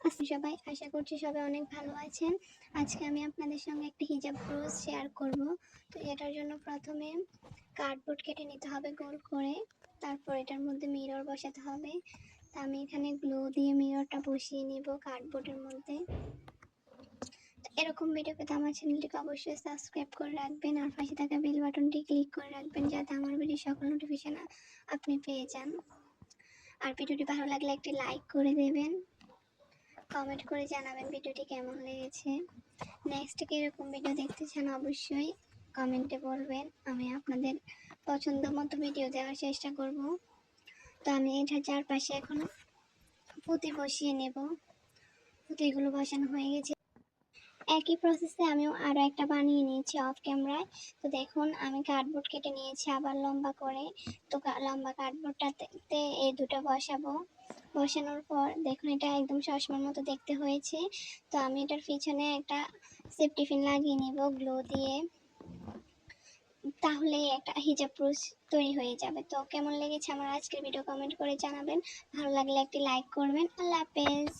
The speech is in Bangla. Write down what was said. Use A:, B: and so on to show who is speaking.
A: সবাই আশা করছি সবাই অনেক ভালো আছেন। আজকে আমি আপনাদের সঙ্গে একটা হিজাব ব্রোচ শেয়ার করব। তো এটার জন্য প্রথমে কার্ডবোর্ড কেটে নিতে হবে গোল করে, তারপর এটার মধ্যে মিরর বসাতে হবে। তা আমি এখানে গ্লু দিয়ে মিররটা বসিয়ে নিব কার্ডবোর্ডের মধ্যে। এরকম ভিডিও পেতে আমার চ্যানেলটিকে অবশ্যই সাবস্ক্রাইব করে রাখবেন আর পাশে থাকা বেল বাটনটি ক্লিক করে রাখবেন যাতে আমার ভিডিও সকল নোটিফিকেশন আপনি পেয়ে যান। আর ভিডিওটি ভালো লাগলে একটি লাইক করে দেবেন, কমেন্ট করে জানাবেন ভিডিওটি কেমন লেগেছে। নেক্সট এরকম ভিডিও দেখতে চান অবশ্যই কমেন্টে বলবেন, আমি আপনাদের পছন্দ মতো ভিডিও দেওয়ার চেষ্টা করব। তো আমি এটার চারপাশে এখন পুঁতি বসিয়ে নেব। পুঁতিগুলো বসানো হয়ে গেছে। একই প্রসেসে আমিও আরও একটা বানিয়ে নিয়েছি অফ ক্যামেরায়। তো দেখুন আমি কার্ডবোর্ড কেটে নিয়েছি আবার লম্বা করে। তো লম্বা কার্ডবোর্ডটাতে এই দুটো বসাবো। বসানোর পর দেখুন এটা একদম চশমার মতো দেখতে হয়েছে। তো আমি এটার পিছনে একটা সেফটি পিন লাগিয়ে নেব গ্লু দিয়ে, তাহলে একটা হিজাব ব্রোচ তৈরি হয়ে যাবে। তো কেমন লেগেছে আমার আজকের ভিডিও কমেন্ট করে জানাবেন, ভালো লাগলে একটি লাইক করবেন। আল্লাহ হাফেজ।